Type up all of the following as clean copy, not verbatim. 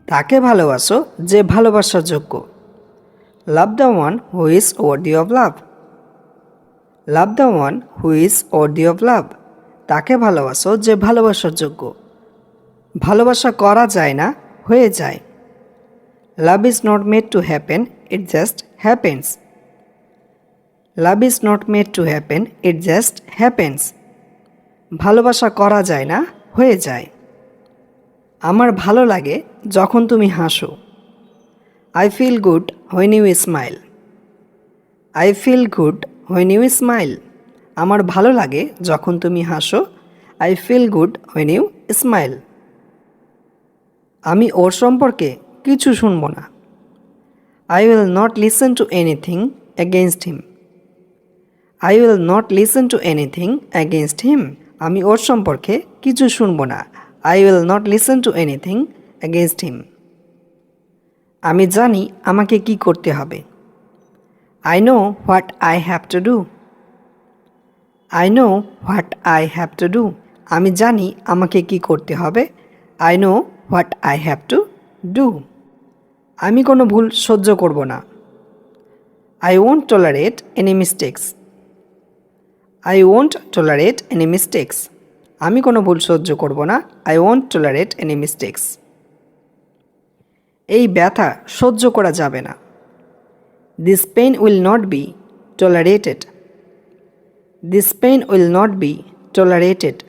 তাকে ভালোবাসো যে ভালোবাসার যোগ্য। Love the one who is worthy of love. Love the one who is worthy of love. তাকে ভালোবাসো যে ভালোবাসার যোগ্য। ভালোবাসা করা যায় না, হয়ে যায়। Love is not made to happen, it just happens. Love is not made to happen, it just happens. ভালোবাসা করা যায় না, হয়ে যায়। আমার ভালো লাগে যখন তুমি হাসো। I feel good when you smile. I feel good when you smile. আমার ভালো লাগে যখন তুমি হাসো। I feel good when you smile. আমি ওর সম্পর্কে কিছু শুনব না। I will not listen to anything against him. I will not listen to anything against him. আমি ওর সম্পর্কে কিছু শুনব না। I will not listen to anything against him. আমি জানি আমাকে কি করতে হবে। I know what I have to do. I know what I have to do. আমি জানি আমাকে কি করতে হবে। I know what I have to do. আমি কোনো ভুল সহ্য করব না। I won't tolerate any mistakes. I won't tolerate any mistakes. আমি কোনো ভুল সহ্য করব না। I won't tolerate any mistakes. এই ব্যথা সহ্য করা যাবে না। This pain will not be tolerated. This pain will not be tolerated.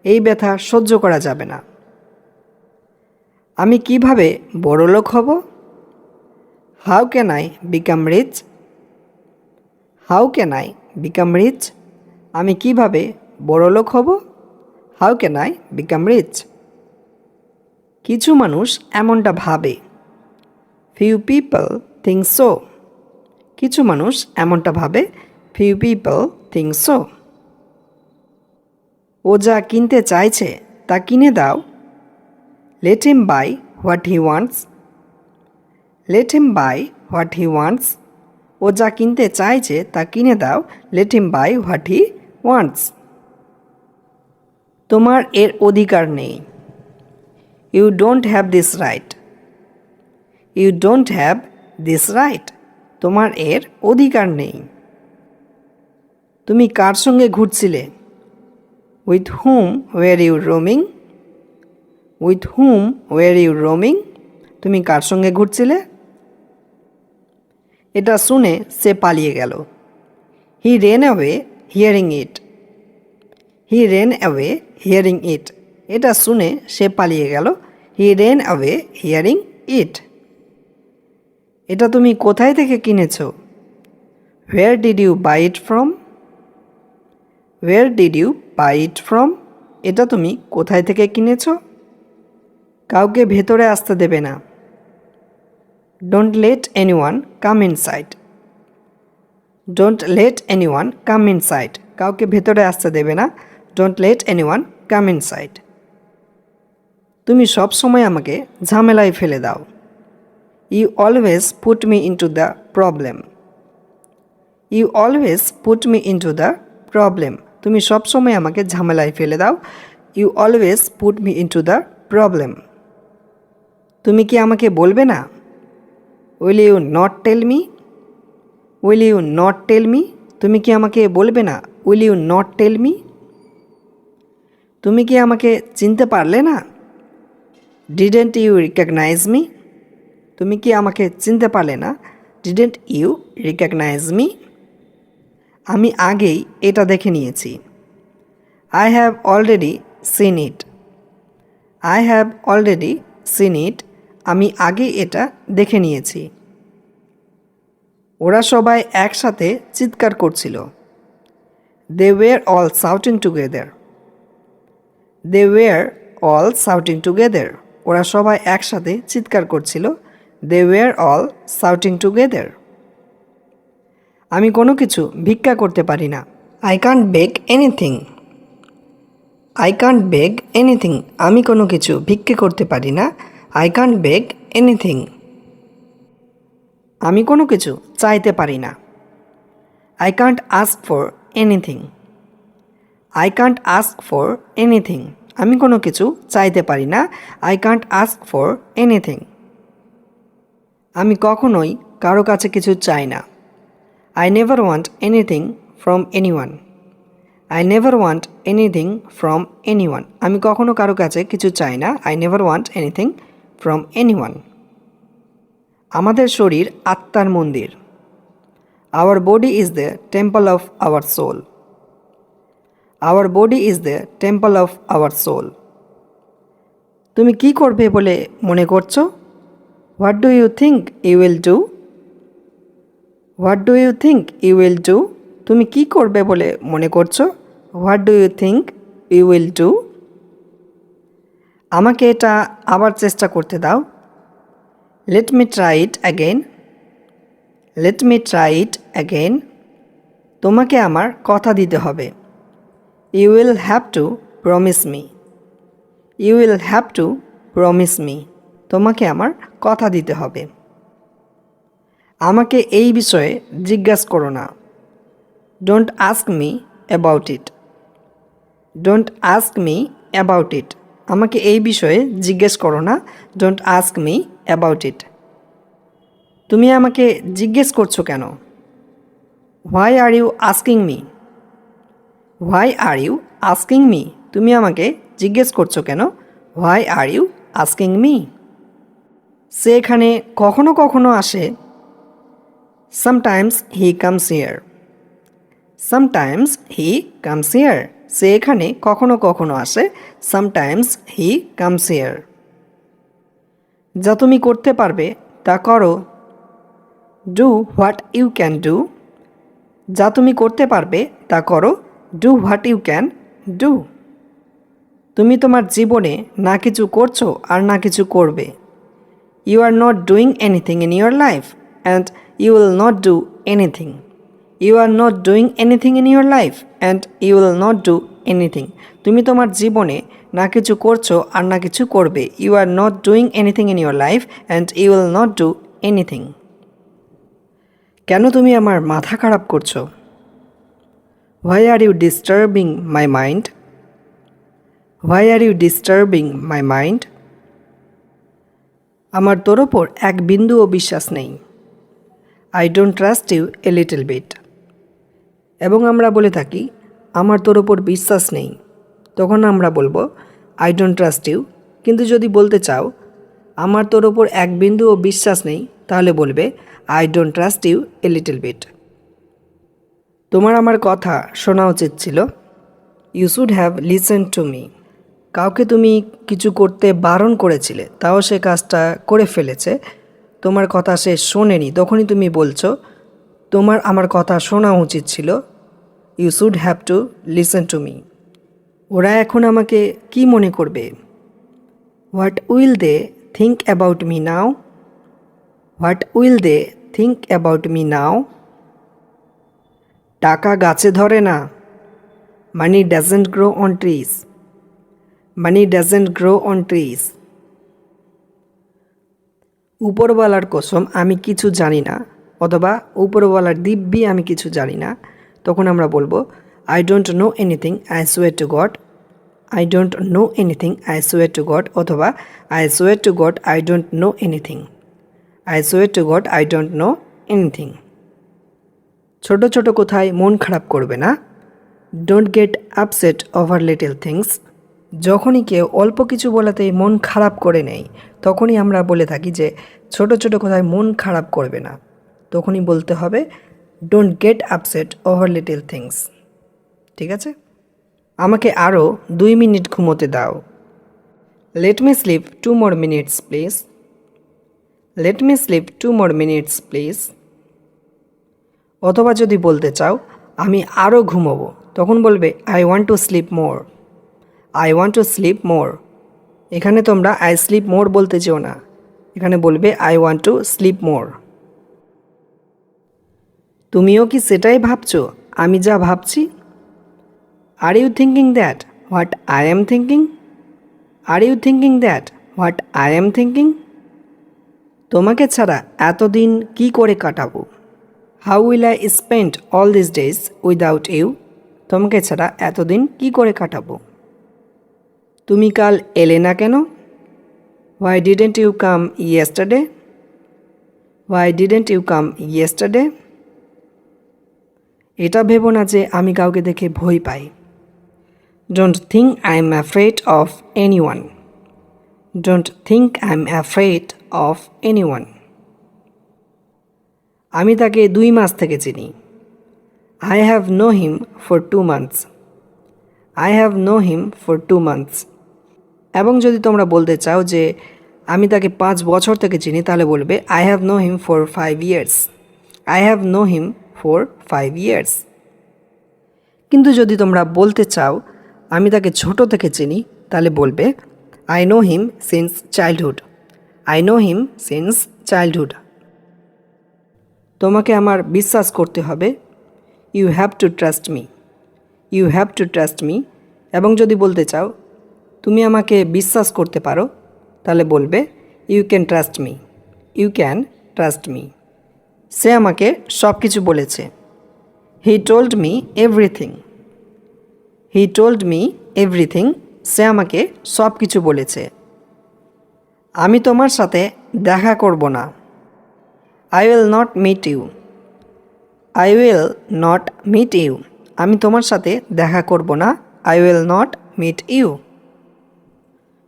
এই ব্যথা সহ্য করা যাবে না। আমি কিভাবে বড়লোক হব? How can I become rich? How can I become rich? আমি কিভাবে বড়লোক হব? How can I become rich? কিছু মানুষ এমনটা ভাবে। Few people think so. কিছু মানুষ এমনটা ভাবে। Few people think so. ও যা কিনতে চাইছে তা কিনে দাও। Let him buy what he wants. Let him buy what he wants. ও যা কিনতে চাইছে তা কিনে দাও। Let him buy what he wants. তোমার এর অধিকার নেই। You don't have this right. You don't have this right. তোমার এর অধিকার নেই। তুমি কার সঙ্গে ঘুরছিলে? With whom were you roaming? With whom were you roaming? তুমি কার সঙ্গে ঘুরছিলে? এটা শুনে সে পালিয়ে গেল। He ran away hearing it. He ran away hearing it. এটা শুনে সে পালিয়ে গেল। He ran away hearing it. এটা তুমি কোথায় থেকে কিনেছ? Where did you buy it from? Where did you buy it from? এটা তুমি কোথায় থেকে কিনেছ? কাউকে ভেতরে আসতে দেবে না। Don't let anyone come inside. Don't let anyone come inside. কাউকে ভেতরে আসতে দেবে না। Don't let anyone come inside. তুমি সব সময় আমাকে ঝামেলায় ফেলে দাও। You always put me into the problem. You always put me into the problem. তুমি সব সময় আমাকে ঝামেলায় ফেলে দাও। You always put me into the problem. তুমি কি আমাকে বলবে না? Will you not tell me? Will you not tell me? তুমি কি আমাকে বলবে না? Will you not tell me? তুমি কি আমাকে চিনতে পারলে না? Didn't you recognise me? তুমি কি আমাকে চিনতে পারলে না? Didn't you recognise me? আমি আগেই এটা দেখে নিয়েছি। I have already seen it. I have already seen it. আমি আগেই এটা দেখে নিয়েছি। ওরা সবাই একসাথে চিৎকার করছিল। They were all shouting together. They were all shouting together. ওরা সবাই একসাথে চিৎকার করছিল। They were all shouting together. আমি কোনো কিছু ভিক্ষা করতে পারি না। I can't beg anything. I can't beg anything. আমি কোনো কিছু ভিক্ষে করতে পারি না। I can't beg anything. আমি কোনো কিছু চাইতে পারি না। I can't ask for anything. I can't ask for anything. আমি কোনো কিছু চাইতে পারি না। I can't ask for anything. আমি কখনোই কারো কাছে কিছু চাই না। I never want anything from anyone. I never want anything from anyone. আমি কখনো কারো কাছে কিছু চাই না। I never want anything from anyone. আমাদের শরীর আত্মার মন্দির। Our body is the temple of our soul. Our body is the temple of our soul. তুমি কি করবে বলে মনে করছো? What do you think you will do? What do you think you will do? তুমি কি করবে বলে মনে করছো? What do you think you will do? আমাকে এটা আবার চেষ্টা করতে দাও। Let me try it again. Let me try it again. তোমাকে আমার কথা দিতে হবে। You will have to promise me. You will have to promise me. তোমাকে আমার কথা দিতে হবে। আমাকে এই বিষয়ে জিজ্ঞাসা করো না। Don't ask me about it. Don't ask me about it. আমাকে এই বিষয়ে জিজ্ঞেস করো না। Don't ask me about it. তুমি আমাকে জিজ্ঞেস করছো কেন? Why are you asking me? Why are you asking me? তুমি আমাকে জিজ্ঞেস করছো কেন? Why are you asking me? সে এখানে কখনো কখনো আসে। Sometimes he comes here. Sometimes he comes here. সে এখানে কখনো কখনো আসে। Sometimes he comes here. যা তুমি করতে পারবে তা করো। Do what you can do. যা তুমি করতে পারবে তা করো। Do what you can do. তুমি তোমার জীবনে না কিছু করছো আর না কিছু করবে। You are not doing anything in your life and you will not do anything. You are not doing anything in your life and you will not do anything. তুমি তোমার জীবনে না কিছু করছো আর না কিছু করবে। You are not doing anything in your life and you will not do anything. কেন তুমি আমার মাথা খারাপ করছো? Why are you disturbing my mind? Why are you disturbing my mind? আমার তোর ওপর এক বিন্দুও বিশ্বাস নেই। I don't trust you a little bit. এবং আমরা বলে থাকি আমার তোর ওপর বিশ্বাস নেই, তখন আমরা বলবো আই ডোন্ট ট্রাস্ট ইউ। কিন্তু যদি বলতে চাও আমার তোর ওপর এক বিন্দুও বিশ্বাস নেই, তাহলে বলবে I don't trust you a little bit. তোমার আমার কথা শোনা উচিত ছিল। You should have listen to me. কাউকে তুমি কিছু করতে বারণ করেছিলে, তাও সে কাজটা করে ফেলেছে, তোমার কথা সে শোনেনি, তখনই তুমি বলছো তোমার আমার কথা শোনা উচিত ছিল। You should have to listen to me. ওরা এখন আমাকে কি মনে করবে? What will they think about me now? What will they think about me now? টাকা গাছে ধরে না। Money doesn't grow on trees. Money doesn't grow on trees. উপরওয়ালার কসম আমি কিছু জানি না, অথবা উপরওয়ালার দিব্যি আমি কিছু জানি না, তখন আমরা বলবো I don't know anything I swear to God. I don't know anything I swear to God, অথবা I swear to God I don't know anything. I swear to God I don't know anything. ছোট ছোট কোথায় মন খারাপ করবে না। Don't get upset over little things. যখনই কেউ অল্প কিছু বলাতেই মন খারাপ করে নেয়, তখনই আমরা বলে থাকি যে ছোট ছোট কোথায় মন খারাপ করবে না, তখনই বলতে হবে don't get upset over little things. ঠিক আছে? আমাকে আরও 2 মিনিট ঘুমোতে দাও। Let me sleep 2 more minutes please. Let me sleep 2 more minutes please. অথবা যদি বলতে চাও আমি আরও ঘুমোবো, তখন বলবে I want to sleep more. I want to sleep more. এখানে তোমরা আই স্লিপ মোর বলতে চেও না, এখানে বলবে আই ওয়ান্ট টু স্লিপ মোর। তুমিও কি সেটাই ভাবছো আমি যা ভাবছি? Are you thinking that what I am thinking? Are you thinking that what I am thinking? তোমাকে ছাড়া এতদিন কি করে কাটাবো? How will I spend all this days without you? তোমাকে ছাড়া এতদিন কি করে কাটাবো? তুমি কাল এলে না কেন? Why didn't you come yesterday? Why didn't you come yesterday? এটা ভেবো না যে আমি কাউকে দেখে ভয় পাই। Don't think I'm afraid of anyone. Don't think I'm afraid of anyone. আমি তাকে 2 মাস থেকে চিনি। I have known him for 2 months. I have known him for 2 months. এবং যদি তোমরা বলতে চাও যে আমি তাকে 5 বছর থেকে চিনি তাহলে বলবে I have known him for 5 years. I have known him for 5 years. কিন্তু যদি তোমরা বলতে চাও আমি তাকে ছোট থেকে চিনি তাহলে বলবে I know him since childhood. I know him since childhood. তোমাকে আমার বিশ্বাস করতে হবে। You have to trust me. You have to trust me. এবং যদি বলতে চাও তুমি আমাকে বিশ্বাস করতে পারো তাহলে বলবে You can trust me. You can trust me. সে আমাকে সব কিছু বলেছে। He told me everything. He told me everything. সে আমাকে সব কিছু বলেছে। আমি তোমার সাথে দেখা করব না। I will not meet you. I will not meet you. আমি তোমার সাথে দেখা করব না। I will not meet you.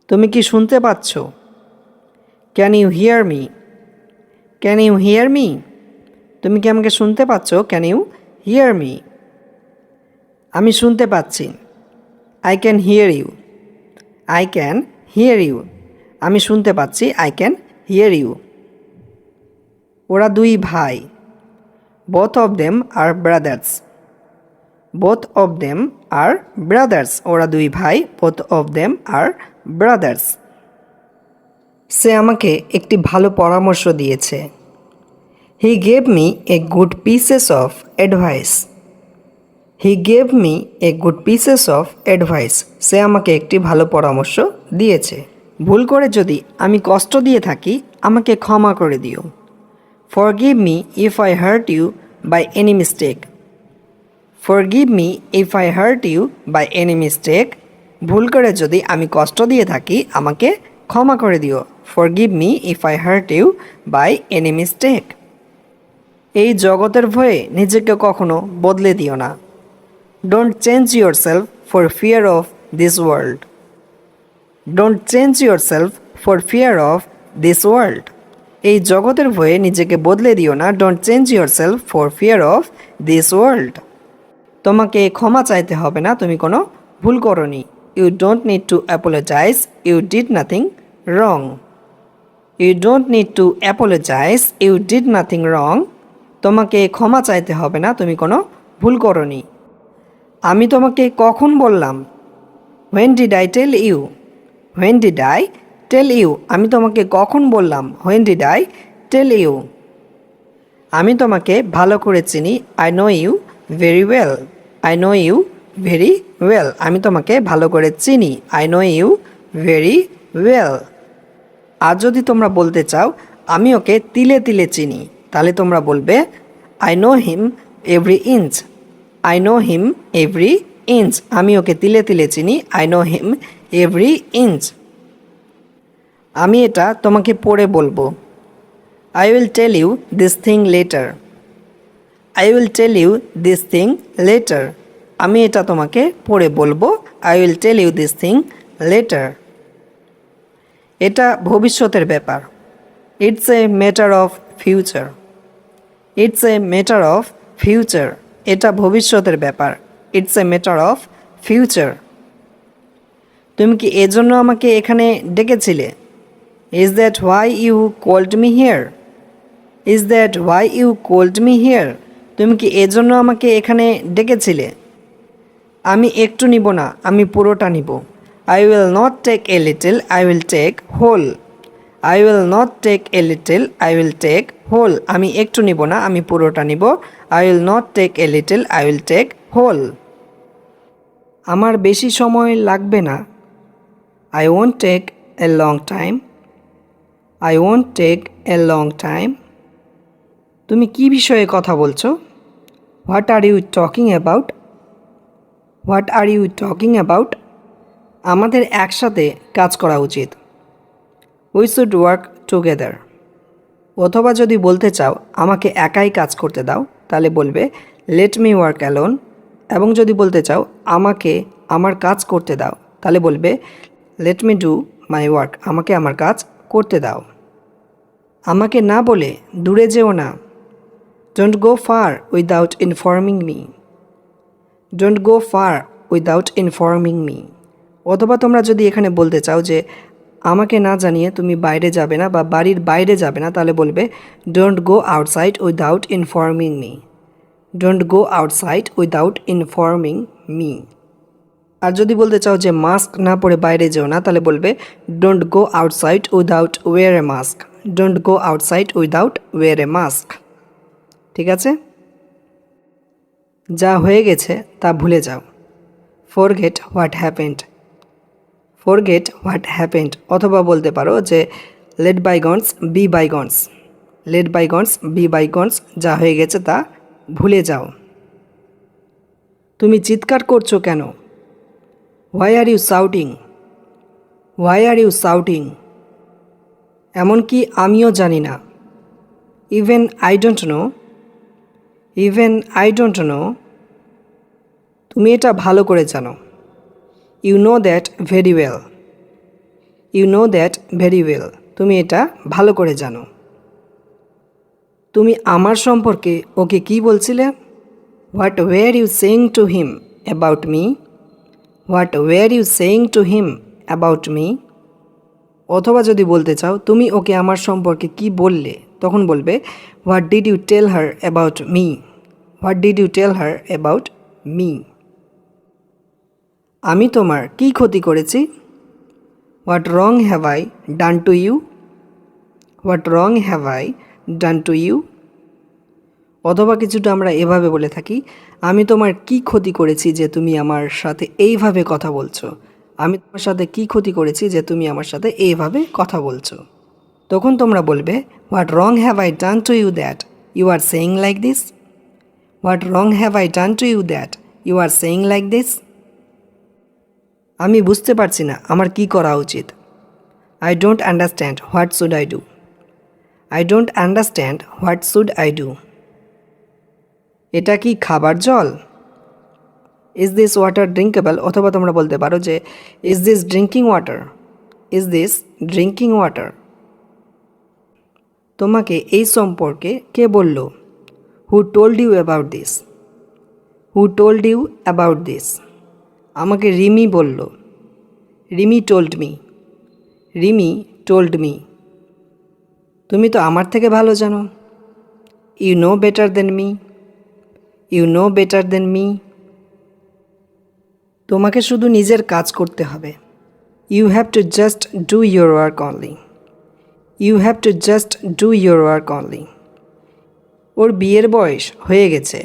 তুমি কি শুনতে পাচ্ছ? Can you hear me? Can you hear me? তুমি কি আমাকে শুনতে পাচ্ছ? Can you hear me? আমি শুনতে পাচ্ছি। I can hear you. I can hear you. আমি শুনতে পাচ্ছি। I can hear you. ওরা 2 ভাই। Both of them are brothers. Both of them are brothers. ওরা 2 ভাই। Both of them are brothers. সে আমাকে একটি ভালো পরামর্শ দিয়েছে। He gave me a good pieces of advice. He gave me a good pieces of advice. সে আমাকে একটি ভালো পরামর্শ দিয়েছে। ভুল করে যদি আমি কষ্ট দিয়ে থাকি আমাকে ক্ষমা করে দিও। Forgive me if I hurt you by any mistake. Forgive me if I hurt you by any mistake. ভুল করে যদি আমি কষ্ট দিয়ে থাকি আমাকে ক্ষমা করে দিও। Forgive me if I hurt you by any mistake. এই জগতের ভয়ে নিজেকে কখনো বদলে দিও না। Don't change yourself for fear of this world. Don't change yourself for fear of this world. এই জগতের ভয়ে নিজেকে বদলে দিও না। Don't change yourself for fear of this world. তোমাকে ক্ষমা চাইতে হবে না, তুমি কোনো ভুল করোনি। You don't need to apologize. You did nothing wrong. You don't need to apologize. You did nothing wrong. তোমাকে ক্ষমা চাইতে হবে না, তুমি কোনো ভুল করোনি। আমি তোমাকে কখন বললাম? When did I tell you? When did I tell you? আমি তোমাকে কখন বললাম? When did I tell you? আমি তোমাকে ভালো করে চিনি। I know you very well. I know you very well. আমি তোমাকে ভালো করে চিনি। I know you very well. আর যদি তোমরা বলতে চাও আমি ওকে তিলে তিলে চিনি তাহলে তোমরা বলবে I know him every inch. I know him every inch. আমি ওকে তিলে তিলে চিনি। I know him every inch. আমি এটা তোমাকে পড়ে বলবো। I will tell you this thing later. I will tell you this thing later. আমি এটা তোমাকে পড়ে বলবো। I will tell you this thing later. এটা ভবিষ্যতের ব্যাপার। It's a matter of future. It's a matter of future. এটা ভবিষ্যতের ব্যাপার। It's a matter of future. তুমি কি এজন্য আমাকে এখানে ডেকেছিলে? Is that why you called me here? Is that why you called me here? তুমি কি এজন্য আমাকে এখানে ডেকেছিলে? আমি একটু নিব না, আমি পুরোটা নিব। I will not take a little, I will take whole. I will not take a little, I will take whole. আমি একটু নিব না, আমি পুরোটা নিব। I will not take a little, I will take whole. আমার বেশি সময় লাগবে না। I won't take a long time. I won't take a long time. তুমি কি বিষয়ে কথা বলছো? What are you talking about? What are you talking about? আমাদের একসাথে কাজ করা উচিত। We should work together. অথবা যদি বলতে চাও আমাকে একাই কাজ করতে দাও, তাহলে বলবে লেট মি ওয়ার্ক অ্যালোন। এবং যদি বলতে চাও আমাকে আমার কাজ করতে দাও, তাহলে বলবে let me do my work. আমাকে আমার কাজ করতে দাও। আমাকে না বলে দূরে যেও না। Don't go fur without informing me. Don't go fur without informing me. অথবা তোমরা যদি এখানে বলতে চাও যে আমাকে না জানিয়ে তুমি বাইরে যাবে না বা বাড়ির বাইরে যাবে না, তাহলে বলবে don't go outside without informing me. Don't go outside without informing me. আর যদি বলতে চাও যে মাস্ক না পরে বাইরে যেও না, তাহলে বলবে don't go outside without wear a mask. Don't go outside without wear a mask. ঠিক আছে? যা হয়ে গেছে তা ভুলে যাও। Forget what happened. Forget what happened. অথবা বলতে পারো যে let bygones be bygones. Let bygones be bygones. যা হয়ে গেছে তা ভুলে যাও। তুমি চিৎকার করছো কেন? Why are you shouting? Why are you shouting? এমনকি আমিও জানি না। Even I don't know. Even I don't know. তুমি এটা ভালো করে জানো। You know that very well. You know that very well. তুমি এটা ভালো করে জানো। তুমি আমার সম্পর্কে ওকে কি বলছিলে? What were you saying to him about me? What were you saying to him about me? অথবা যদি বলতে চাও তুমি ওকে আমার সম্পর্কে কি বললে, তখন বলবে what did you tell her about me? What did you tell her about me? আমি তোমার কী ক্ষতি করেছি? What wrong have I done to you? What wrong have I done to you? অথবা কিছুটা আমরা এভাবে বলে থাকি, আমি তোমার কি ক্ষতি করেছি যে তুমি আমার সাথে এইভাবে কথা বলছো? আমি তোমার সাথে কি ক্ষতি করেছি যে তুমি আমার সাথে এইভাবে কথা বলছো? তখন তোমরা বলবে what wrong have I done to you that you are saying like this? What wrong have I done to you that you are saying like this? আমি বুঝতে পারছি না আমার কি করা উচিত। I don't understand what should I do? I don't understand what should I do? এটা কি খাবার জল? Is this water drinkable? অথবা তোমরা বলতে পারো যে is this drinking water? Is this drinking water? তোমাকে এই সম্পর্কে কে বলল? Who told you about this? Who told you about this? আমাকে রিমি বলল। Rimi told me. Rimi told me. তুমি তো আমার থেকে ভালো জানো। You know better then me. You know better then me. তোমাকে শুধু নিজের কাজ করতে হবে। You have to just do your work only. You have to just do your work only. ওর বিয়ের বয়স হয়ে গেছে।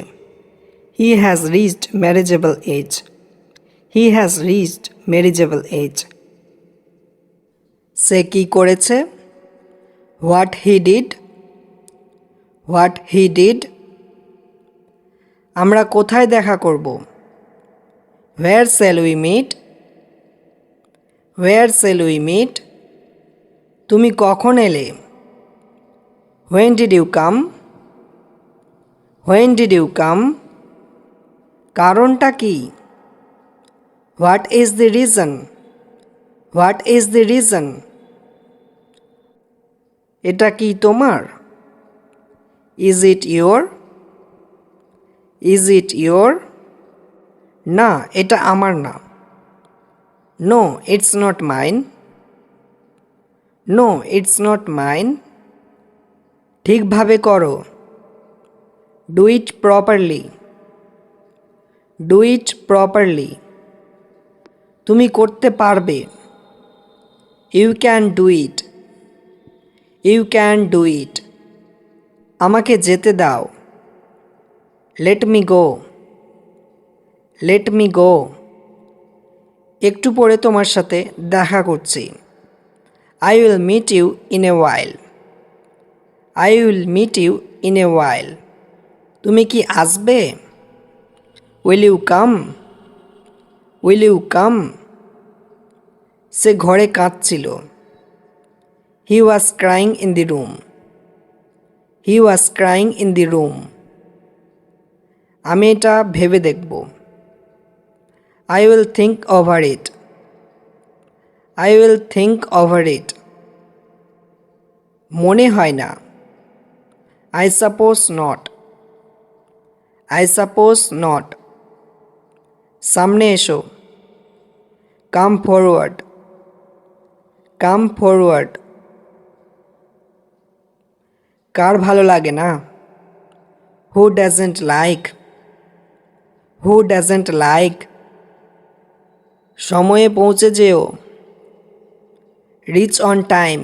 হি has reached marriageable age. He has reached marriageable age. সে কি করেছে? What he did. What he did. আমরা কোথায় দেখা করব? Where shall we meet? Where shall we meet? তুমি কখন এলে? When did you come? When did you come? কারণটা কি? What is the reason? What is the reason? এটা কি তোমার? Is it your? Is it your? না, এটা আমার না। No, it's not mine. No, it's not mine. ঠিকভাবে করো। Do it properly. Do it properly. তুমি করতে পারবে। You can do it. You can do it. আমাকে যেতে দাও। Let me go. Let me go. একটু পরে তোমার সাথে দেখা করছি। I will meet you in a while. I will meet you in a while. তুমি কি আসবে? Will you come? Will you come? সে ঘরে কাঁদছিল। He was crying in the room. He was crying in the room. আমি এটা ভেবে দেখব। I will think over it. I will think over it. মনে হয় না। I suppose not. I suppose not. সামনে এসো। Come forward. Come forward. কার ভালো লাগে না? Who doesn't like. Who doesn't like. সময়ে পৌঁছে যেও। Reach on time.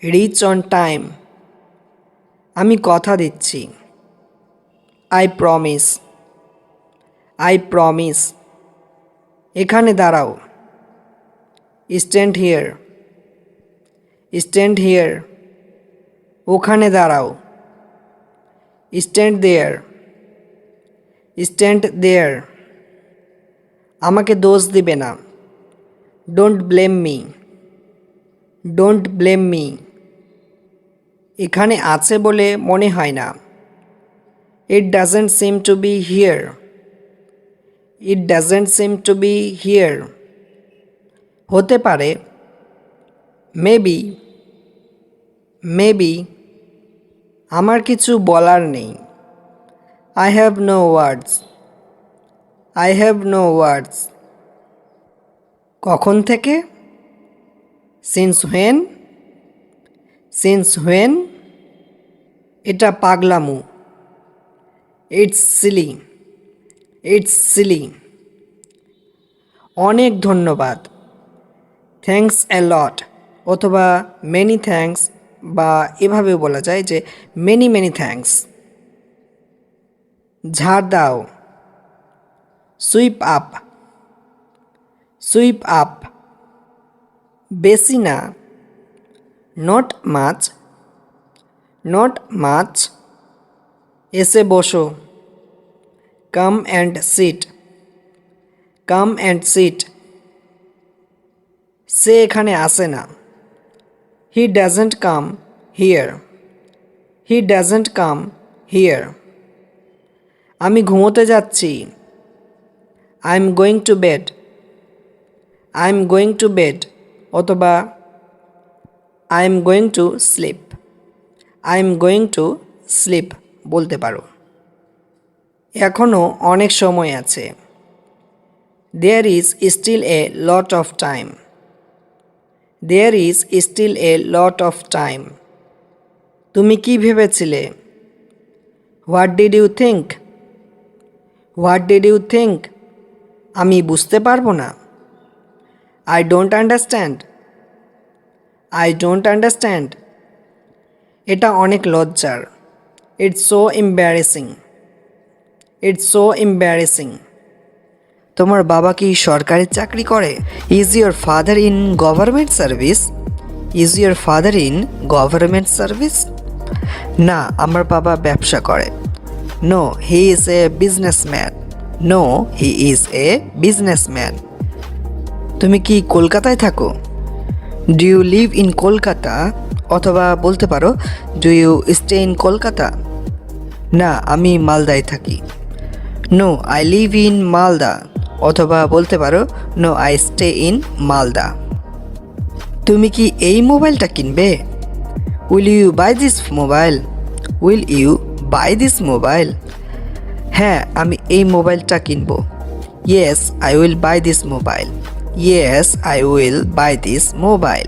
Reach on time. আমি কথা দিচ্ছি। I promise. I promise. এখানে দাঁড়াও। Stand here. Stand here. ওখানে দাঁড়াও। Stand there. Stand there. আমাকে দোষ দিবে না। Don't blame me. Don't blame me. এখানে আছে বলে মনে হয় না। It doesn't seem to be here. It doesn't seem to be here. হতে পারে। মেবি। মেবি। আমার কিছু বলার নেই। I have no words. I have no words. কখন থেকে? Since when. Since when. এটা পাগলামো। It's silly. It's silly. অনেক ধন্যবাদ। থ্যাঙ্কস এ লট অথবা মেনি থ্যাঙ্কস, বা এভাবেও বলা যায় যে মেনি মেনি থ্যাঙ্কস। ঝাড় দাও। Sweep up. Sweep up. বেশি না। Not much. Not much. এসে বসো। Come and sit. Come and sit. সে এখানে আসে না। He doesn't come here. He doesn't come here. আমি ঘুমোতে যাচ্ছি। I am going to bed. I am going to bed অথবা I am going to sleep. I am going to sleep বলতে পারো। এখনও অনেক সময় আছে। There is still a lot of time. There is still a lot of time. তুমি কি ভেবেছিলে? What did you think? What did you think? আমি বুঝতে পারবো না। I don't understand. I don't understand. এটা অনেক লজ্জার। It's so embarrassing. It's so embarrassing. তোমার বাবা কি সরকারি চাকরি করে? Is your father in government service? Is your father in government service? না, আমার বাবা ব্যবসা করে। No, he is a businessman. No, he is a businessman. তুমি কি কলকাতায় থাকো? Do you live in Kolkata অথবা বলতে পারো do you stay in Kolkata? না, আমি মালদায় থাকি। No, I live in Malda অথবা বলতে পারো no, I stay in Malda. তুমি কি এই মোবাইলটা কিনবে? Will you buy this mobile? Will you buy this mobile? হ্যাঁ, আমি এই মোবাইলটা কিনবো। Yes, I will buy this mobile. Yes, I will buy this mobile.